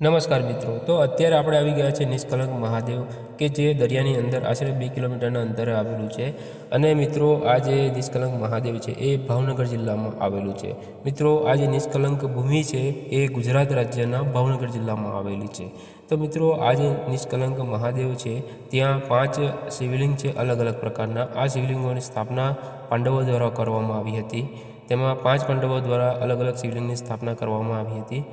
નમસ્કાર મિત્રો, તો અત્યારે આપણે આવી ગયા છે નિષ્કલંક મહાદેવ કે જે દરિયાની અંદર આશરે 2 કિલોમીટરના અંતરે આવેલું છે. અને મિત્રો આ જે નિષ્કલંક મહાદેવ છે એ ભાવનગર જિલ્લામાં આવેલું છે. મિત્રો આ જે નિષ્કલંક ભૂમિ છે એ ગુજરાત રાજ્યના ભાવનગર જિલ્લામાં આવેલી છે. તો મિત્રો આ જે નિષ્કલંક મહાદેવ છે ત્યાં 5 શિવલિંગ છે અલગ અલગ પ્રકારના. આ શિવલિંગોની સ્થાપના પાંડવો દ્વારા કરવામાં આવી હતી. તેમાં 5 પાંડવો દ્વારા અલગ અલગ શિવલિંગની સ્થાપના કરવામાં આવી હતી.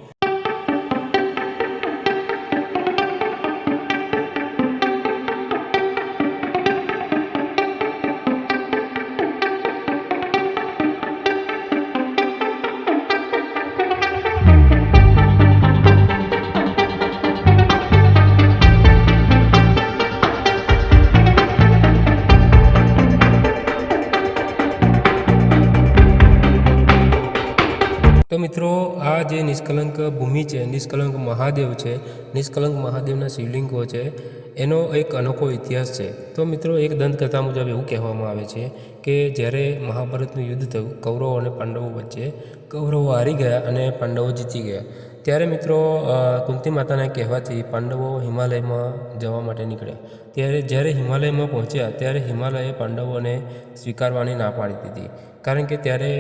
તો મિત્રો આ જે નિષ્કલંક ભૂમિ છે, નિષ્કલંક મહાદેવ છે, નિષ્કલંક મહાદેવના શિવલિંગો છે, એનો એક અનોખો ઇતિહાસ છે. તો મિત્રો એક દંતકથા મુજબ એવું કહેવામાં આવે છે કે જ્યારે મહાભારતનું યુદ્ધ થયું કૌરવો અને પાંડવો વચ્ચે, કૌરવો હારી ગયા અને પાંડવો જીતી ગયા. ત્યારે મિત્રો કુંતી માતાના કહેવાથી પાંડવો હિમાલયમાં જવા માટે નીકળ્યા. જ્યારે હિમાલયમાં પહોંચ્યા ત્યારે હિમાલયે પાંડવોને સ્વીકારવાની ના પાડી દીધી. કારણ કે ત્યારે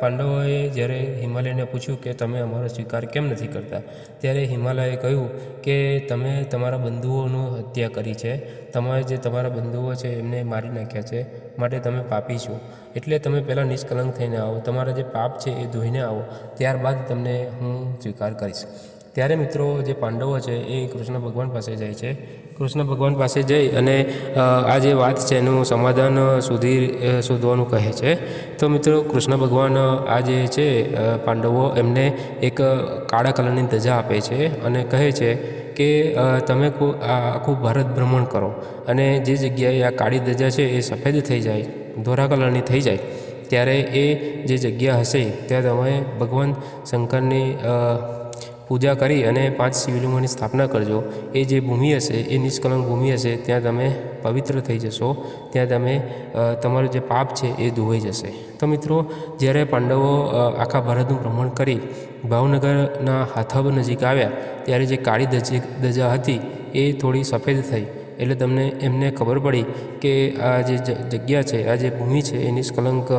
પાંડવોએ જ્યારે હિમાલયને પૂછ્યું કે તમે અમારો સ્વીકાર કેમ નથી કરતા, ત્યારે હિમાલયે કહ્યું કે તમે તમારા બંધુઓની હત્યા કરી છે, તમારે જે તમારા બંધુઓ છે એમને મારી નાખ્યા છે, માટે તમે પાપી છો. એટલે તમે પહેલાં નિષ્કલંક થઈને આવો, તમારા જે પાપ છે એ ધોઈને આવો, ત્યારબાદ તમને હું સ્વીકાર કરીશ. ત્યારે મિત્રો જે પાંડવો છે એ કૃષ્ણ ભગવાન પાસે જાય છે. કૃષ્ણ ભગવાન પાસે જઈ અને આ જે વાત છે એનું સમાધાન શોધવાનું કહે છે. તો મિત્રો કૃષ્ણ ભગવાન આ જે છે પાંડવો એમને એક કાળા કલરની ધજા આપે છે અને કહે છે કે તમે આખું ભારત ભ્રમણ કરો અને જે જગ્યાએ આ કાળી ધજા છે એ સફેદ થઈ જાય, ધોરા કલરની થઈ જાય, ત્યારે એ જે જગ્યા હશે ત્યાં તમે ભગવાન શંકરની પૂજા કરી અને 5 શિવલિંગોની સ્થાપના કરજો. એ જે ભૂમિ હશે એ નિષ્કલંક ભૂમિ હશે, ત્યાં તમે પવિત્ર થઈ જશો, ત્યાં તમે તમારું જે પાપ છે એ ધોવાઈ જશે. તો મિત્રો જ્યારે પાંડવો આખા ભારતનું ભ્રમણ કરી ભાવનગરના હાથાબ નજીક આવ્યા ત્યારે જે કાળી ધજા હતી એ થોડી સફેદ થઈ. એટલે એમને ખબર પડી કે આ જે જગ્યા છે, આ જે ભૂમિ છે એ નિષ્કલંક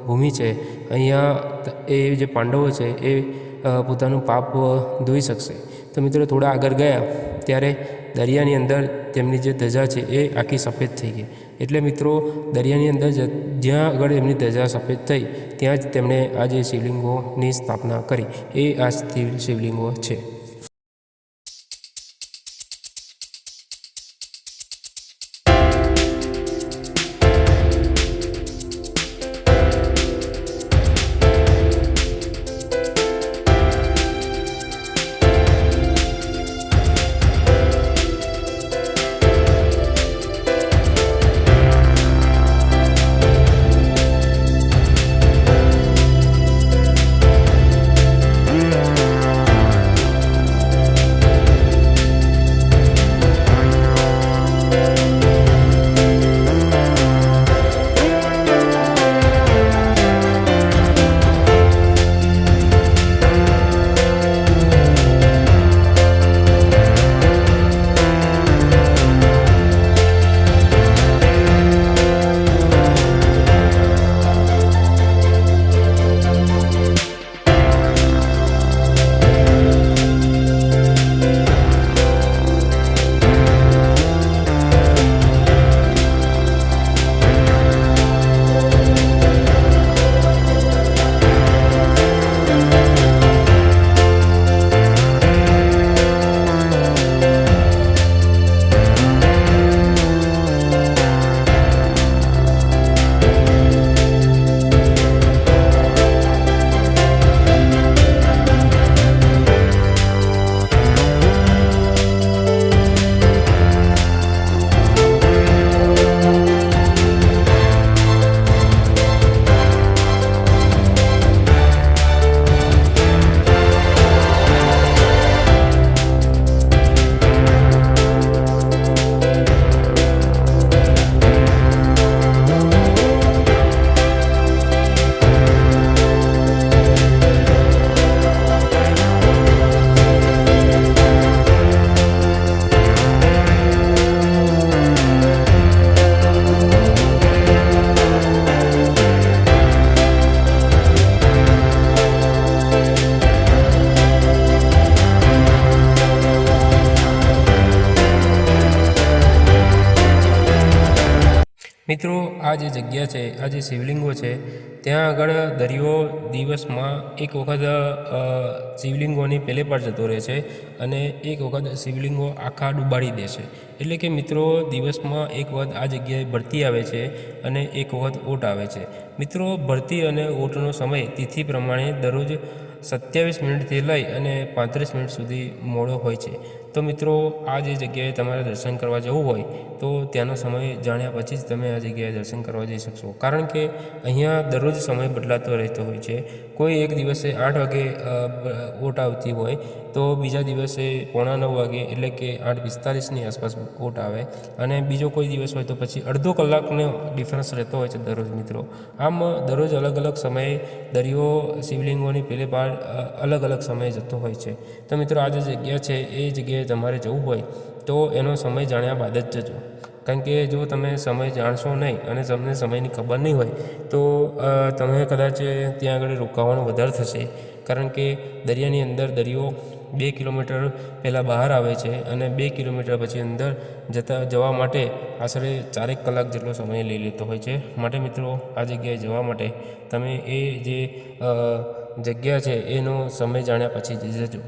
ભૂમિ છે. અહીંયા એ જે પાંડવો છે એ પોતાનું પાપ ધોઈ શકશે. તો મિત્રો થોડા આગળ ગયા ત્યારે દરિયાની અંદર તેમની જે ધજા છે એ આખી સફેદ થઈ ગઈ. એટલે મિત્રો દરિયાની અંદર જ્યાં આગળ એમની ધજા સફેદ થઈ ત્યાં જ તેમણે આ જે શિવલિંગોની સ્થાપના કરી. એ આ શિવલિંગો છે. મિત્રો આ જે જગ્યા છે, આ જે શિવલિંગો છે, ત્યાં આગળ દરિયો દિવસમાં એક વખત શિવલિંગોની પેલે પર જતો રહે છે અને એક વખત શિવલિંગો આખા ડૂબાડી દે છે. એટલે કે મિત્રો દિવસમાં એક વખત આ જગ્યાએ ભરતી આવે છે અને એક વખત ઓટ આવે છે. મિત્રો ભરતી અને ઓટનો સમય તિથિ પ્રમાણે દરરોજ 27 મિનિટથી લઈ અને 35 મિનિટ સુધી મોડો હોય છે. તો મિત્રો આ જે જગ્યાએ તમારે દર્શન કરવા જવું હોય તો ત્યાંનો સમય જાણ્યા પછી જ તમે આ જગ્યાએ દર્શન કરવા જઈ શકશો. કારણ કે અહીંયા દરરોજ સમય બદલાતો રહેતો હોય છે. કોઈ એક દિવસે 8 વાગે ઓટ આવતી હોય તો બીજા દિવસે 8:45 વાગે એટલે કે 8:45ની આસપાસ ઓટ આવે અને બીજો કોઈ દિવસ હોય તો પછી અડધો કલાકનો ડિફરન્સ રહેતો હોય છે દરરોજ મિત્રો. આમ દરરોજ અલગ અલગ સમયે દરિયો શિવલિંગોની પેલે પાર અલગ અલગ સમયે જતો હોય છે. તો મિત્રો આ જે જગ્યા છે એ જગ્યાએ તમારે જવું હોય તો એનો સમય જાણ્યા બાદ જ જજો. કારણ કે જો તમે સમય જાણશો નહીં અને તમને સમયની ખબર નહીં હોય તો તમે કદાચ ત્યાં આગળ રોકાવાનું વધારે થશે. કારણ કે દરિયાની અંદર દરિયો 2 કિલોમીટર પહેલાં બહાર આવે છે અને 2 કિલોમીટર પછી અંદર જવા માટે આશરે 4 કલાક જેટલો સમય લઈ લેતો હોય છે. માટે મિત્રો આ જગ્યાએ જવા માટે તમે એ જે જગ્યા છે એનો સમય જાણ્યા પછી જ જજો.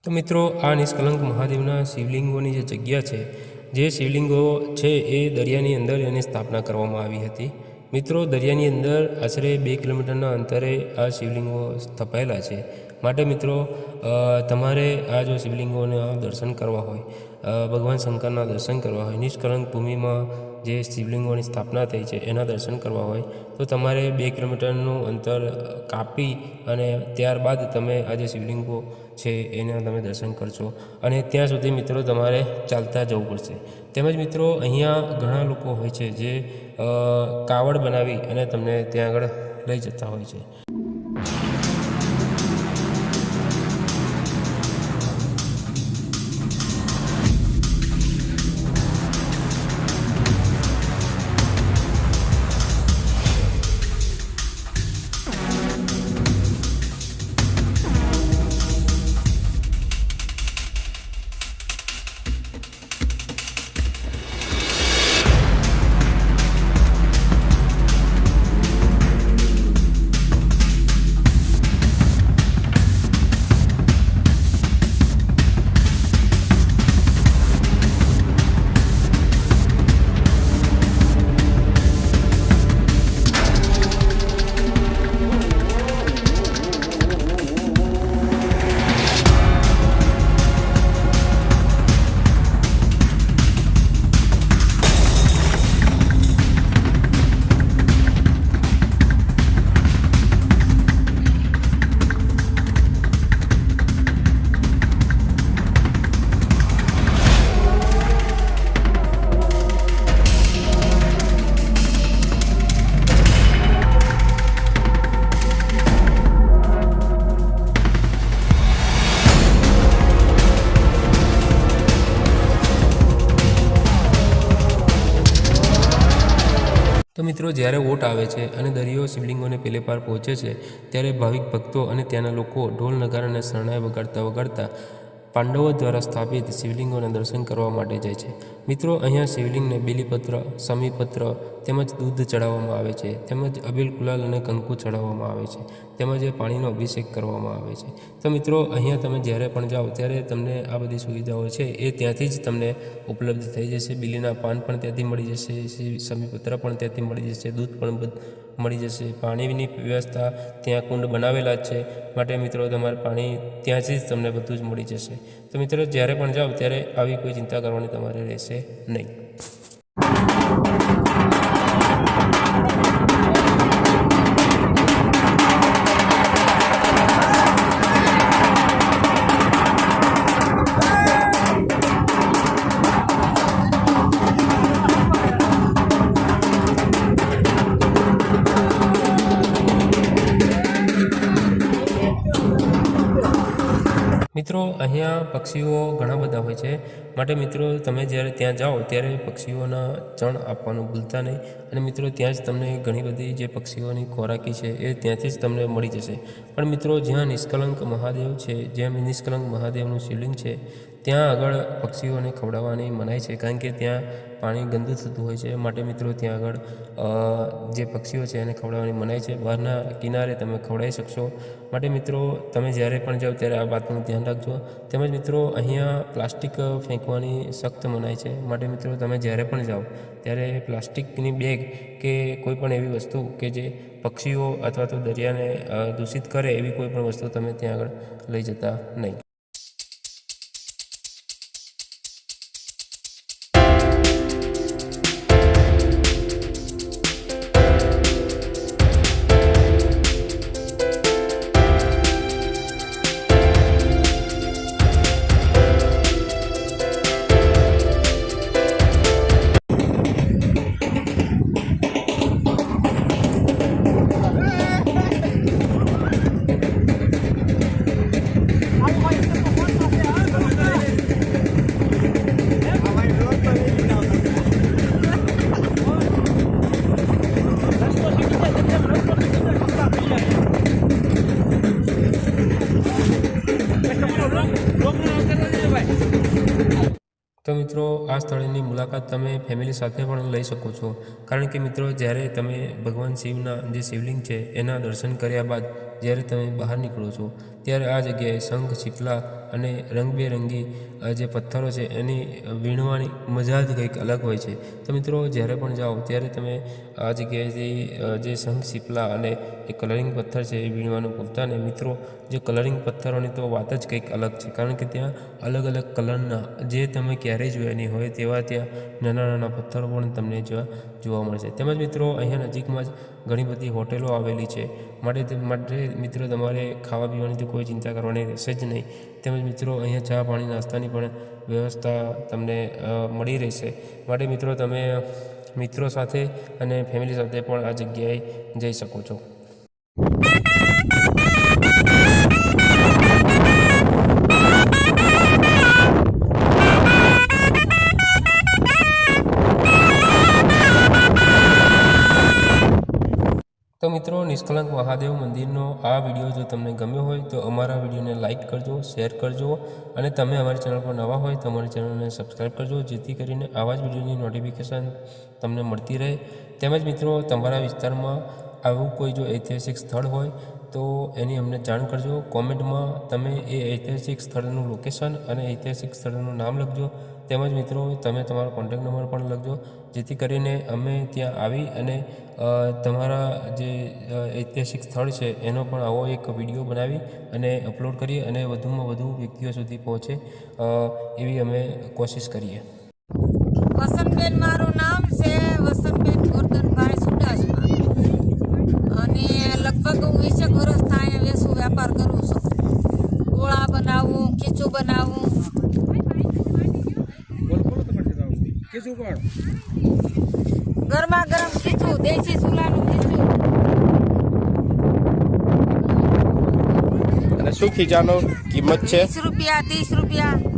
તો મિત્રો આ નિષ્કલંક મહાદેવના શિવલિંગોની જે જગ્યા છે, જે શિવલિંગો છે એ દરિયાની અંદર એની સ્થાપના કરવામાં આવી હતી. મિત્રો દરિયાની અંદર આશરે 2 કિલોમીટરના અંતરે આ શિવલિંગો સ્થપાયેલા છે. માટે મિત્રો તમારે આ જો શિવલિંગોના દર્શન કરવા હોય, ભગવાન શંકરના દર્શન કરવા હોય, નિષ્કલંક ભૂમિમાં જે શિવલિંગોની સ્થાપના થઈ છે એના દર્શન કરવા હોય તો તમારે 2 કિલોમીટરનું અંતર કાપી અને ત્યારબાદ તમે આ જે શિવલિંગો છે એના તમે દર્શન કરશો. અને ત્યાં સુધી મિત્રો તમારે ચાલતા જવું પડશે. તેમજ મિત્રો અહીંયા ઘણા લોકો હોય છે જે કાવડ બનાવી અને તમને ત્યાં આગળ લઈ જતા હોય છે. જ્યારે ઓટ આવે છે અને દરિયો શિવલિંગોને પેલે પાર પહોંચે છે ત્યારે ભાવિક ભક્તો અને ત્યાંના લોકો ઢોલ નગારા અને શરણાઈ વગાડતા પાંડવો દ્વારા સ્થાપિત શિવલિંગોના દર્શન કરવા માટે જાય છે. મિત્રો, અહીંયા શિવલિંગને બેલીપત્ર, સમીપત્ર તેમજ દૂધ ચડાવવામાં આવે છે, તેમજ અબીલ, ગુલાલ અને કંકુ ચડાવવામાં આવે છે, તેમજ પાણીનો અભિષેક કરવામાં આવે છે. તો મિત્રો, અહીંયા તમે જ્યારે પણ જાઓ ત્યારે તમને આ બધી સુવિધાઓ છે એ ત્યાંથી જ તમને ઉપલબ્ધ થઈ જશે. બીલીના પાન પણ ત્યાંથી મળી જશે, સમીપત્ર પણ ત્યાંથી મળી જશે, દૂધ પણ મળી જશે. પાણીની વ્યવસ્થા ત્યાં કુંડ બનાવેલા જ છે, માટે મિત્રો તમારે પાણી ત્યાંથી જ તમને બધું જ મળી જશે. તો મિત્રો, જ્યારે પણ જાઓ ત્યારે આવી કોઈ ચિંતા કરવાની તમારે રહેશે નહીં. મિત્રો, અહીંયા પક્ષીઓ ઘણા બધા હોય છે, માટે મિત્રો તમે જ્યારે ત્યાં જાઓ ત્યારે પક્ષીઓના ચણ આપવાનું ભૂલતા નહીં. અને મિત્રો, ત્યાં જ તમને ઘણી બધી જે પક્ષીઓની ખોરાકી છે એ ત્યાંથી જ તમને મળી જશે. પણ મિત્રો, જ્યાં નિષ્કલંક મહાદેવ છે, જ્યાં નિષ્કલંક મહાદેવનું શિવલિંગ છે, ત્યાં આગળ પક્ષીઓને ખવડાવવાની મનાઈ છે, કારણ કે ત્યાં પાણી ગંદુ થતું હોય છે. માટે મિત્રો, ત્યાં આગળ જે પક્ષીઓ છે એને ખવડાવવાની મનાઈ છે. બહારના કિનારે તમે ખવડાવી શકશો. માટે મિત્રો, તમે જ્યારે પણ જાઓ ત્યારે આ વાતનું ધ્યાન રાખજો. તેમજ મિત્રો, અહીંયા પ્લાસ્ટિક ફેંકવાની સખ્ત મનાઈ છે. માટે મિત્રો, તમે જ્યારે પણ જાઓ ત્યારે પ્લાસ્ટિકની બેગ કે કોઈ પણ એવી વસ્તુ કે જે પક્ષીઓ અથવા તો દરિયાને દૂષિત કરે એવી કોઈ પણ વસ્તુ તમે ત્યાં આગળ લઈ જતા નહીં. તો મિત્રો, આ સ્થળની મુલાકાત તમે ફેમિલી સાથે પણ લઈ શકો છો, કારણ કે મિત્રો, જ્યારે તમે ભગવાન શિવના જે શિવલિંગ છે એના દર્શન કર્યા બાદ જ્યારે તમે બહાર નીકળો છો ત્યારે આ જગ્યાએ શંખ, ચીપલા અને રંગબેરંગી જે પથ્થરો છે એની વીણવાની મજા જ કંઈક અલગ હોય છે. તો મિત્રો, જ્યારે પણ જાઓ ત્યારે તમે આ જગ્યાએથી જે શંખ, ચીપલા અને જે કલરિંગ પથ્થર છે એ વીણવાનું ભૂલતા નહીં. મિત્રો, જે કલરિંગ પથ્થરોની તો વાત જ કંઈક અલગ છે, કારણ કે ત્યાં અલગ અલગ કલરના જે તમે ક્યારેય જોયા નહીં હોય તેવા ત્યાં નાના નાના પથ્થરો પણ તમને જોવા મળશે. તેમજ મિત્રો, અહીંયા નજીકમાં જ ઘણી બધી હોટેલો આવેલી છે, માટે મિત્રો તમારે ખાવા પીવાની તો કોઈ ચિંતા કરવાની રહેશે જ નહીં. તેમજ મિત્રો, અહીંયા ચા, પાણી, નાસ્તાની પણ વ્યવસ્થા તમને મળી રહેશે. માટે મિત્રો, તમે મિત્રો સાથે અને ફેમિલી સાથે પણ આ જગ્યાએ જઈ શકો છો. તો મિત્રો, નિષ્કલંક મહાદેવ મંદિરનો આ વિડીયો જો તમને ગમ્યો હોય તો અમારા વિડીયોને લાઇક કરજો, શેર કરજો, અને તમે અમારી ચેનલ પર નવા હોય તો અમારી ચેનલને સબસ્ક્રાઈબ કરજો, જેથી કરીને આવા જ વિડીયોની નોટિફિકેશન તમને મળતી રહે. તેમજ મિત્રો, તમારા વિસ્તારમાં આવું કોઈ જો ઐતિહાસિક સ્થળ હોય તો એની અમને જાણ કરજો. કોમેન્ટમાં તમે એ ઐતિહાસિક સ્થળનું લોકેશન અને ઐતિહાસિક સ્થળનું નામ લખજો. તેમજ મિત્રો, તમે તમારો કોન્ટેક નંબર પણ લખજો, જેથી કરીને અમે ત્યાં આવી અને તમારા જે ઐતિહાસિક સ્થળ છે એનો પણ આવો એક વિડીયો બનાવી અને અપલોડ કરીએ અને વધુમાં વધુ વ્યક્તિઓ સુધી પહોંચે એવી અમે કોશિશ કરીએ. વસંતબેન મારું નામ છે, વસંતબેન ગોરધનભાઈ સુડાસમા, અને લગભગ હું 20 વર્ષ થાય વેસું વેપાર કરું છું. ગોળા બનાવું, ખીચું બનાવું. ગરમા ગરમ ખીચું, દેશી ચૂલાનું ખીચું. અને શું ખીચાનો કિંમત છે? 20 રૂપિયા, 30 રૂપિયા.